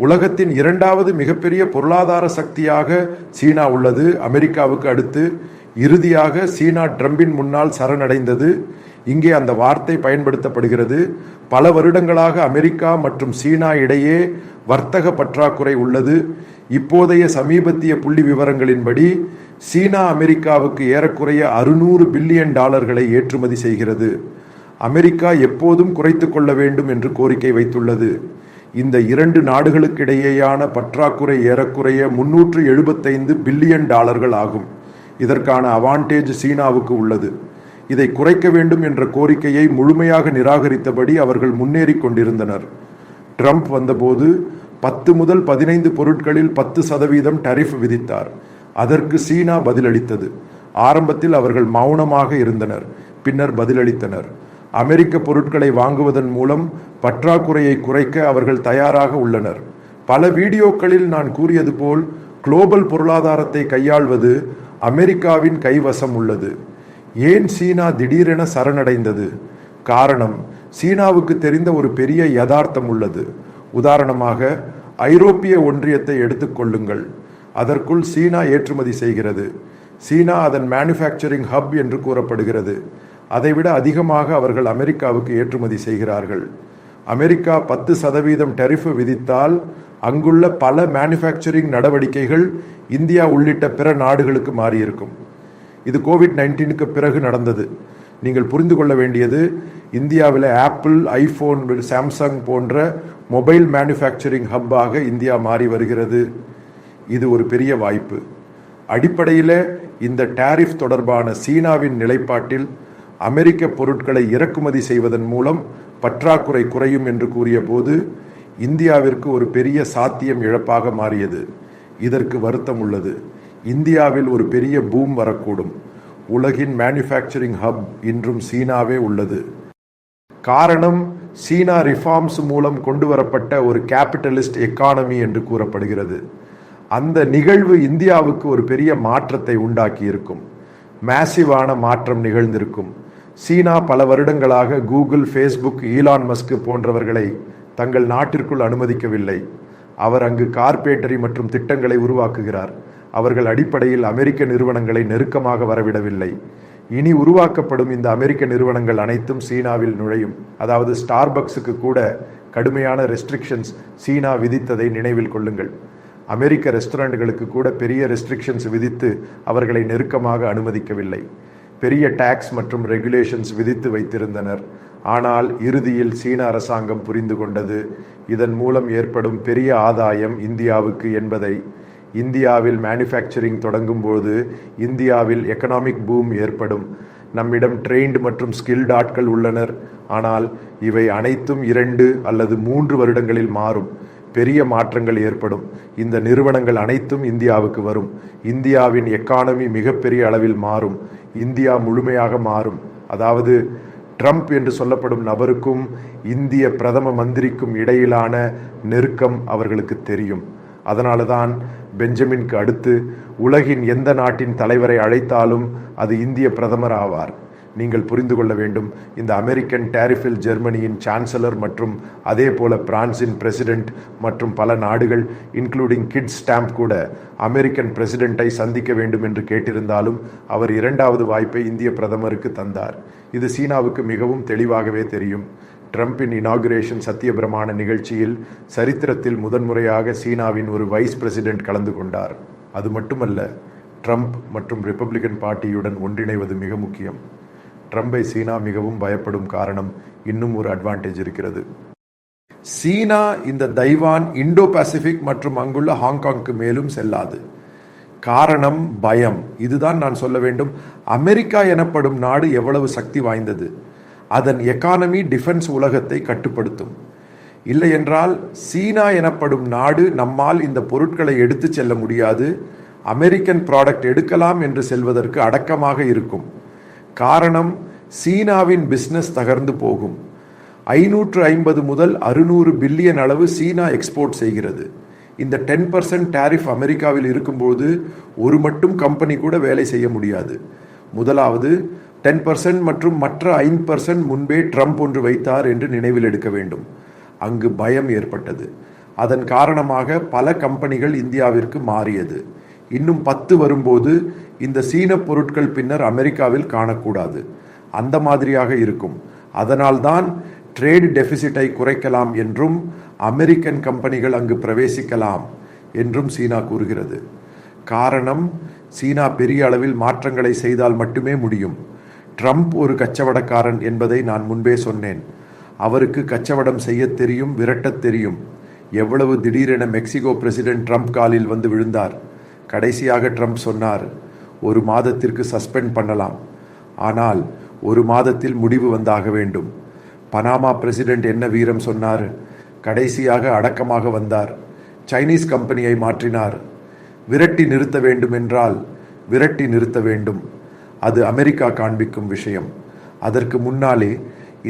உலகத்தின் இரண்டாவது மிகப்பெரிய பொருளாதார சக்தியாக சீனா உள்ளது. அமெரிக்காவுக்கு அடுத்து இறுதியாக சீனா ட்ரம்பின் முன்னால் சரணடைந்தது. இங்கே அந்த வார்த்தை பயன்படுத்தப்படுகிறது. பல வருடங்களாக அமெரிக்கா மற்றும் சீனா இடையே வர்த்தக பற்றாக்குறை உள்ளது. இப்போதைய சமீபத்திய புள்ளி விவரங்களின்படி சீனா அமெரிக்காவுக்கு ஏறக்குறைய 600 பில்லியன் டாலர்களை ஏற்றுமதி செய்கிறது. அமெரிக்கா எப்போதும் குறைத்து கொள்ள வேண்டும் என்று கோரிக்கை வைத்துள்ளது. இந்த இரண்டு நாடுகளுக்கிடையேயான பற்றாக்குறை ஏறக்குறைய 375 பில்லியன் டாலர்கள் ஆகும். இதற்கான அவான்டேஜ் சீனாவுக்கு உள்ளது. இதை குறைக்க வேண்டும் என்ற கோரிக்கையை முழுமையாக நிராகரித்தபடி அவர்கள் முன்னேறி கொண்டிருந்தனர். ட்ரம்ப் வந்தபோது 10 முதல் 15 பொருட்களில் 10% டரிஃப் விதித்தார். அதற்கு சீனா பதிலளித்தது. ஆரம்பத்தில் அவர்கள் மௌனமாக இருந்தனர், பின்னர் பதிலளித்தனர். அமெரிக்க பொருட்களை வாங்குவதன் மூலம் பற்றாக்குறையை குறைக்க அவர்கள் தயாராக உள்ளனர். பல வீடியோக்களில் நான் கூறியது போல் குளோபல் பொருளாதாரத்தை கையாள்வது அமெரிக்காவின் கைவசம் உள்ளது. ஏன் சீனா திடீரென சரணடைந்தது? காரணம், சீனாவுக்கு தெரிந்த ஒரு பெரிய யதார்த்தம் உள்ளது. உதாரணமாக ஐரோப்பிய ஒன்றியத்தை எடுத்துக்கொள்ளுங்கள். அதற்குள் சீனா ஏற்றுமதி செய்கிறது. சீனா அதன் மேனுஃபேக்சரிங் ஹப் என்று கூறப்படுகிறது. அதைவிட அதிகமாக அவர்கள் அமெரிக்காவுக்கு ஏற்றுமதி செய்கிறார்கள். அமெரிக்கா 10% டரிஃப் விதித்தால் அங்குள்ள பல மேனுஃபேக்சரிங் நடவடிக்கைகள் இந்தியா உள்ளிட்ட பிற நாடுகளுக்கு மாறியிருக்கும். இது கோவிட்-19க்கு பிறகு நடந்தது. நீங்கள் புரிந்து கொள்ள வேண்டியது, இந்தியாவில் ஆப்பிள், ஐஃபோன், சாம்சங் போன்ற மொபைல் மேனுஃபேக்சரிங் ஹப்பாக இந்தியா மாறி வருகிறது. இது ஒரு பெரிய வாய்ப்பு. அடிப்படையில் இந்த டாரிஃப் தொடர்பான சீனாவின் நிலைப்பாட்டில் அமெரிக்க பொருட்களை இறக்குமதி செய்வதன் மூலம் பற்றாக்குறை குறையும் என்று கூறிய போது இந்தியாவிற்கு ஒரு பெரிய சாத்தியம் இழப்பாக மாறியது. இதற்கு வருத்தம் உள்ளது. இந்தியாவில் ஒரு பெரிய பூம் வரக்கூடும். உலகின் மேனுஃபேக்சரிங் ஹப் இன்றும் சீனாவே உள்ளது. காரணம், சீனா ரிஃபார்ம்ஸ் மூலம் கொண்டு வரப்பட்ட ஒரு கேபிட்டலிஸ்ட் எக்கானமி என்று கூறப்படுகிறது. அந்த நிகழ்வு இந்தியாவுக்கு ஒரு பெரிய மாற்றத்தை உண்டாக்கி இருக்கும். மேசிவான மாற்றம் நிகழ்ந்திருக்கும். சீனா பல வருடங்களாக கூகுள், ஃபேஸ்புக், ஈலான் மஸ்க் போன்றவர்களை தங்கள் நாட்டிற்குள் அனுமதிக்கவில்லை. அவர் அங்கு கார்ப்பரேட்டரி மற்றும் திட்டங்களை உருவாக்குகிறார். அவர்கள் அடிப்படையில் அமெரிக்க நிறுவனங்களை நெருக்கமாக வரவிடவில்லை. இனி உருவாக்கப்படும் இந்த அமெரிக்க நிறுவனங்கள் அனைத்தும் சீனாவில் நுழையும். அதாவது ஸ்டார்பக்ஸுக்கு கூட கடுமையான ரெஸ்ட்ரிக்ஷன்ஸ் சீனா விதித்ததை நினைவில் கொள்ளுங்கள். அமெரிக்க ரெஸ்டாரண்ட்களுக்கு கூட பெரிய ரெஸ்ட்ரிக்ஷன்ஸ் விதித்து அவர்களை நெருக்கமாக அனுமதிக்கவில்லை. பெரிய டாக்ஸ் மற்றும் ரெகுலேஷன்ஸ் விதித்து வைத்திருந்தனர். ஆனால் இறுதியில் சீன அரசாங்கம் புரிந்து கொண்டது, இதன் மூலம் ஏற்படும் பெரிய ஆதாயம் இந்தியாவுக்கு என்பதை. இந்தியாவில் மேனுஃபேக்சரிங் தொடங்கும் போது இந்தியாவில் எக்கனாமிக் பூம் ஏற்படும். நம்மிடம் ட்ரெயின்டு மற்றும் ஸ்கில்டு ஆட்கள் உள்ளனர். ஆனால் இவை அனைத்தும் 2 அல்லது 3 வருடங்களில் மாறும். பெரிய மாற்றங்கள் ஏற்படும். இந்த நிறுவனங்கள் அனைத்தும் இந்தியாவுக்கு வரும். இந்தியாவின் எக்கானமி மிகப்பெரிய அளவில் மாறும். இந்தியா முழுமையாக மாறும். அதாவது ட்ரம்ப் என்று சொல்லப்படும் நபருக்கும் இந்திய பிரதம மந்திரிக்கும் இடையிலான நெருக்கம் அவர்களுக்கு தெரியும். அதனால தான் பெஞ்சமினுக்கு அடுத்து உலகின் எந்த நாட்டின் தலைவரை அழைத்தாலும் அது இந்திய பிரதமர் ஆவார். நீங்கள் புரிந்து கொள்ள வேண்டும், இந்த அமெரிக்கன் டாரிஃபில் ஜெர்மனியின் சான்சலர் மற்றும் அதே போல பிரான்சின் பிரசிடென்ட் மற்றும் பல நாடுகள் இன்க்ளூடிங் கிட்ஸ் ஸ்டாம்ப் கூட அமெரிக்கன் பிரசிடென்ட்டை சந்திக்க வேண்டும் என்று கேட்டிருந்தாலும் அவர் 2வது வாய்ப்பை இந்திய பிரதமருக்கு தந்தார். இது சீனாவுக்கு மிகவும் தெளிவாகவே தெரியும். ட்ரம்பின் இனாகுரேஷன் சத்தியபிரமாண நிகழ்ச்சியில் சரித்திரத்தில் முதன்முறையாக சீனாவின் ஒரு வைஸ் பிரசிடென்ட் கலந்து கொண்டார். அது மட்டுமல்ல, ட்ரம்ப் மற்றும் ரிப்பப்ளிகன் பார்ட்டியுடன் ஒன்றிணைவது மிக முக்கியம். ட்ரம்பை சீனா மிகவும் பயப்படும் காரணம் இன்னும் ஒரு அட்வான்டேஜ் இருக்கிறது. சீனா இந்த தைவான், இண்டோ பசிபிக் மற்றும் அங்குள்ள ஹாங்காங்க்கு மேலும் செல்லாது. காரணம் பயம். இதுதான் நான் சொல்ல வேண்டும். அமெரிக்கா எனப்படும் நாடு எவ்வளவு சக்தி வாய்ந்தது. அதன் எக்கானமி, டிஃபென்ஸ் உலகத்தை கட்டுப்படுத்தும். இல்லை என்றால் சீனா எனப்படும் நாடு நம்மால் இந்த பொருட்களை எடுத்து செல்ல முடியாது, அமெரிக்கன் ப்ராடக்ட் எடுக்கலாம் என்று செல்வதற்கு அடக்கமாக இருக்கும். காரணம், சீனாவின் பிஸ்னஸ் தகர்ந்து போகும். 550 முதல் 600 பில்லியன் அளவு சீனா எக்ஸ்போர்ட் செய்கிறது. இந்த 10% டாரிஃப் அமெரிக்காவில் இருக்கும்போது ஒரு மட்டும் கம்பெனி கூட வேலை செய்ய முடியாது. முதலாவது 10% மற்றும் மற்ற 5% முன்பே ட்ரம்ப் ஒன்று வைத்தார் என்று நினைவில் எடுக்க வேண்டும். அங்கு பயம் ஏற்பட்டது. அதன் காரணமாக பல கம்பெனிகள் இந்தியாவிற்கு மாறியது. இன்னும் 10 வரும்போது இந்த சீன பொருட்கள் பின்னர் அமெரிக்காவில் காணக்கூடாது. அந்த மாதிரியாக இருக்கும். அதனால்தான் ட்ரேட் டெபிசிட்டை குறைக்கலாம் என்றும் அமெரிக்கன் கம்பெனிகள் அங்கு பிரவேசிக்கலாம் என்றும் சீனா கூறுகிறது. காரணம், சீனா பெரிய அளவில் மாற்றங்களை செய்தால் மட்டுமே முடியும். ட்ரம்ப் ஒரு கச்சவடக்காரன் என்பதை நான் முன்பே சொன்னேன். அவருக்கு கச்சவடம் செய்ய தெரியும், விரட்டத் தெரியும். எவ்வளவு திடீரென மெக்சிகோ பிரசிடென்ட் ட்ரம்ப் காலில் வந்து விழுந்தார். கடைசியாக ட்ரம்ப் சொன்னார், 1 மாதத்திற்கு சஸ்பெண்ட் பண்ணலாம், ஆனால் 1 மாதத்தில் முடிவு வந்தாக வேண்டும். பனாமா பிரசிடென்ட் என்ன வீரம் சொன்னார். கடைசியாக அடக்கமாக வந்தார். சைனீஸ் கம்பெனியை மாற்றினார். விரட்டி நிறுத்த வேண்டும் என்றால் விரட்டி நிறுத்த வேண்டும். அது அமெரிக்கா காண்பிக்கும் விஷயம். அதற்கு முன்னாலே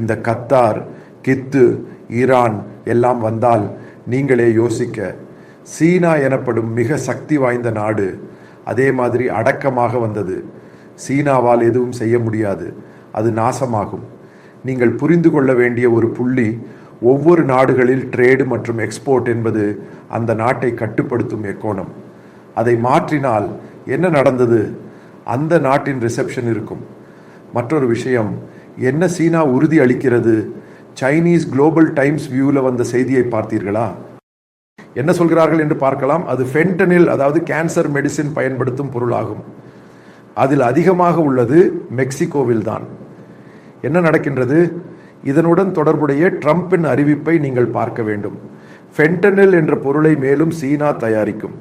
இந்த கத்தார், கித்து, ஈரான் எல்லாம் வந்தால் நீங்களே யோசிக்க. சீனா எனப்படும் மிக சக்தி வாய்ந்த நாடு அதே மாதிரி அடக்கமாக வந்தது. சீனாவால் எதுவும் செய்ய முடியாது, அது நாசமாகும். நீங்கள் புரிந்து கொள்ள வேண்டிய ஒரு புள்ளி, ஒவ்வொரு நாடுகளில் ட்ரேடு மற்றும் எக்ஸ்போர்ட் என்பது அந்த நாட்டை கட்டுப்படுத்தும் எக்கோனம். அதை மாற்றினால் என்ன நடந்தது? அந்த நாட்டின் ரிசப்ஷன் இருக்கும். மற்றொரு விஷயம், என்ன சீனா உறுதி அளிக்கிறது? சைனீஸ் குளோபல் டைம்ஸ் வியூவில் வந்த செய்தியை பார்த்தீர்களா? என்ன சொல்கிறார்கள் என்று பார்க்கலாம். அது ஃபென்டனில், அதாவது கேன்சர் மெடிசின் பயன்படுத்தும் பொருளாகும். அதில் அதிகமாக உள்ளது மெக்சிகோவில் தான். என்ன நடக்கின்றது? இதனுடன் தொடர்புடைய ட்ரம்பின் அறிவிப்பை நீங்கள் பார்க்க வேண்டும். ஃபென்டனில் என்ற பொருளை மேலும் சீனா தயாரிக்கும்.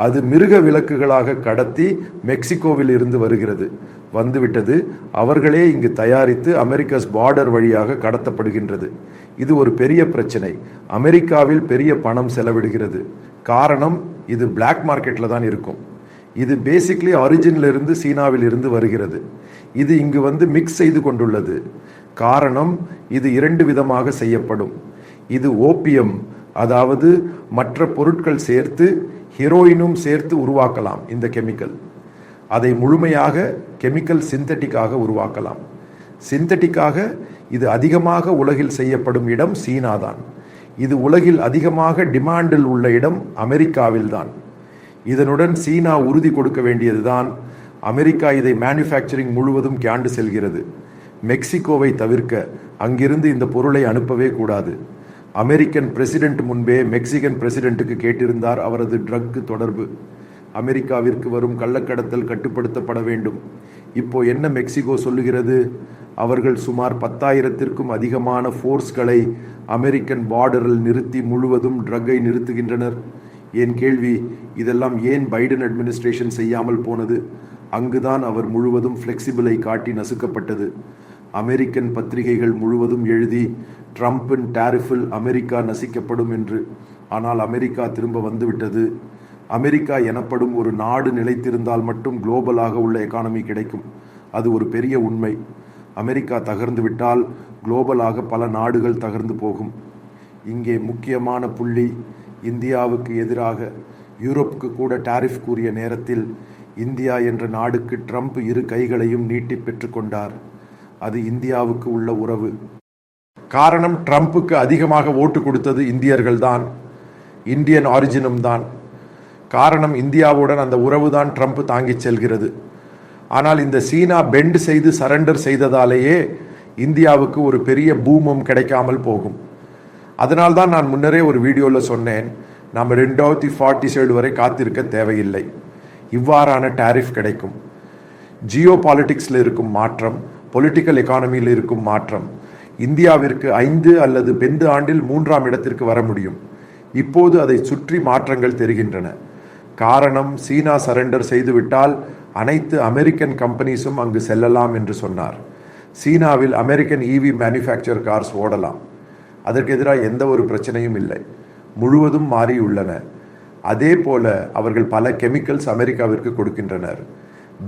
அது மிருக விலக்குகளாக கடத்தி மெக்சிகோவில் இருந்து வருகிறது, வந்துவிட்டது. அவர்களே இங்கு தயாரித்து அமெரிக்கஸ் பார்டர் வழியாக கடத்தப்படுகின்றது. இது ஒரு பெரிய பிரச்சனை. அமெரிக்காவில் பெரிய பணம் செலவிடுகிறது. காரணம், இது பிளாக் மார்க்கெட்டில் தான் இருக்கும். இது பேசிக்லி ஆரிஜினில் இருந்து சீனாவில் இருந்து வருகிறது. இது இங்கு வந்து மிக்ஸ் செய்து கொண்டுள்ளது. காரணம், இது 2 விதமாக செய்யப்படும். இது ஓபியம், அதாவது மற்ற பொருட்கள் சேர்த்து ஹீரோயினும் சேர்த்து உருவாக்கலாம். இந்த கெமிக்கல் அதை முழுமையாக கெமிக்கல் சிந்தட்டிக்காக உருவாக்கலாம். சிந்தட்டிக்காக இது அதிகமாக உலகில் செய்யப்படும் இடம் சீனா தான். இது உலகில் அதிகமாக டிமாண்டில் உள்ள இடம் அமெரிக்காவில் தான். இதனுடன் சீனா உறுதி கொடுக்க வேண்டியதுதான், அமெரிக்கா இதை மேனுஃபேக்சரிங் முழுவதும் கேண்டு செல்கிறது. மெக்சிகோவை தவிர்க்க அங்கிருந்து இந்த பொருளை அனுப்பவே கூடாது. அமெரிக்கன் பிரசிடென்ட் முன்பே மெக்சிகன் பிரசிடென்ட்டுக்கு கேட்டிருந்தார் அவரது ட்ரக் தொடர்பு. அமெரிக்காவிற்கு வரும் கள்ளக்கடத்தல் கட்டுப்படுத்தப்பட வேண்டும். இப்போ என்ன மெக்சிகோ சொல்லுகிறது? அவர்கள் சுமார் 10,000த்திற்கும் அதிகமான ஃபோர்ஸ்களை அமெரிக்கன் பார்டரில் நிறுத்தி முழுவதும் ட்ரக்கை நிறுத்துகின்றனர். என் கேள்வி, இதெல்லாம் ஏன் பைடன் அட்மினிஸ்ட்ரேஷன் செய்யாமல் போனது? அங்குதான் அவர் முழுவதும் ஃப்ளெக்சிபிளை காட்டி நசுக்கப்பட்டது. அமெரிக்கன் பத்திரிகைகள் முழுவதும் எழுதி ட்ரம்பின் டாரிஃபில் அமெரிக்கா நசிக்கப்படும் என்று. ஆனால் அமெரிக்கா திரும்ப வந்துவிட்டது. அமெரிக்கா எனப்படும் ஒரு நாடு நிலைத்திருந்தால் மட்டும் குளோபலாக உள்ள எக்கானமி கிடைக்கும். அது ஒரு பெரிய உண்மை. அமெரிக்கா தகர்ந்து விட்டால் குளோபலாக பல நாடுகள் தகர்ந்து போகும். இங்கே முக்கியமான புள்ளி, இந்தியாவுக்கு எதிராக யூரோப்புக்கு கூட டாரிஃப் கூறிய நேரத்தில் இந்தியா என்ற நாடுக்கு ட்ரம்ப் 2 கைகளையும் நீட்டி பெற்றுக்கொண்டார். அது இந்தியாவுக்கு உள்ள உறவு. காரணம், ட்ரம்புக்கு அதிகமாக ஓட்டு கொடுத்தது இந்தியர்கள் தான், இந்தியன் ஆரிஜினும் தான். காரணம், இந்தியாவுடன் அந்த உறவு தான் ட்ரம்ப் தாங்கிச் செல்கிறது. ஆனால் இந்த சீனா பெண்ட் செய்து சரண்டர் செய்ததாலேயே இந்தியாவுக்கு ஒரு பெரிய பூமும் கிடைக்காமல் போகும். அதனால்தான் நான் முன்னரே ஒரு வீடியோவில் சொன்னேன், நாம் 2047 வரை காத்திருக்க தேவையில்லை. இவ்வாறான டாரிஃப் கிடைக்கும். ஜியோ பாலிட்டிக்ஸில் இருக்கும் மாற்றம், பொலிட்டிக்கல் எக்கானமியில் இருக்கும் மாற்றம் இந்தியாவிற்கு 5 அல்லது 5 ஆண்டில் 3ஆம் இடத்திற்கு வர முடியும். இப்போது அதை சுற்றி மாற்றங்கள் தெரிகின்றன. காரணம், சீனா சரண்டர் செய்துவிட்டால் அனைத்து அமெரிக்கன் கம்பெனிஸும் அங்கு செல்லலாம் என்று சொன்னார். சீனாவில் அமெரிக்கன் இவி மேனுஃபேக்சர் கார்ஸ் ஓடலாம். அதற்கு எதிராக எந்த ஒரு பிரச்சனையும் இல்லை. முழுவதும் மாறியுள்ளன. அதே போல அவர்கள் பல கெமிக்கல்ஸ் அமெரிக்காவிற்கு கொடுக்கின்றனர்.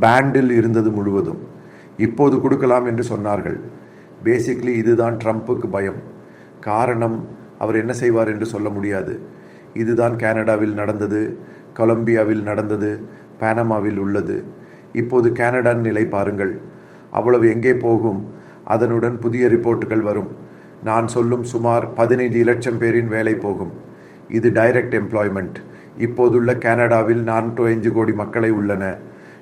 பேண்டில் இருந்தது முழுவதும் இப்போது கொடுக்கலாம் என்று சொன்னார்கள். பேசிக்லி இதுதான் ட்ரம்புக்கு பயம். காரணம், அவர் என்ன செய்வார் என்று சொல்ல முடியாது. இதுதான் கனடாவில் நடந்தது, கொலம்பியாவில் நடந்தது, பானமாவில் உள்ளது. இப்போது கனடான் நிலை பாருங்கள். அவ்வளவு எங்கே போகும்? அதனுடன் புதிய ரிப்போர்ட்டுகள் வரும். நான் சொல்லும் சுமார் 15 லட்சம் பேரின் வேலை போகும். இது டைரக்ட் எம்ப்ளாய்மெண்ட். இப்போதுள்ள கனடாவில் 4.5 கோடி மக்களை உள்ளன.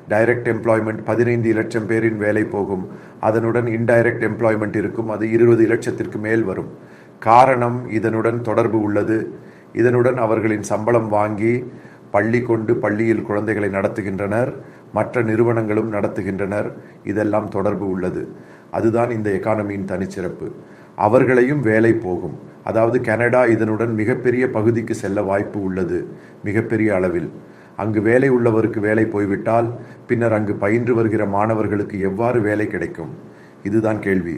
டைரக்ட் எம்ப்ளாய்மெண்ட் 15 லட்சம் பேரின் வேலை போகும். அதனுடன் இன்டைரக்ட் எம்ப்ளாய்மெண்ட் இருக்கும், அது 20 லட்சத்திற்கு மேல் வரும். காரணம், இதனுடன் தொடர்பு உள்ளது. இதனுடன் அவர்களின் சம்பளம் வாங்கி பள்ளி கொண்டு பள்ளியில் குழந்தைகளை நடத்துகின்றனர், மற்ற நிறுவனங்களும் நடத்துகின்றனர். இதெல்லாம் தொடர்பு உள்ளது. அதுதான் இந்த எக்கானமியின் தனிச்சிறப்பு. அவர்களையும் வேலை போகும். அதாவது கனடா இதனுடன் மிகப்பெரிய பகுதிக்கு செல்ல வாய்ப்பு உள்ளது, மிகப்பெரிய அளவில். அங்கு வேலை உள்ளவருக்கு வேலை போய்விட்டால் பின்னர் அங்கு பயின்று வருகிற மாணவர்களுக்கு எவ்வாறு வேலை கிடைக்கும்? இதுதான் கேள்வி.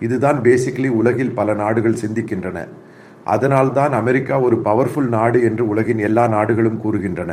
இதுதான் பேசிக்கலி உலகில் பல நாடுகள் சிந்திக்கின்றன. அதனால்தான் அமெரிக்கா ஒரு பவர்ஃபுல் நாடு என்று உலகின் எல்லா நாடுகளும் கூறுகின்றன.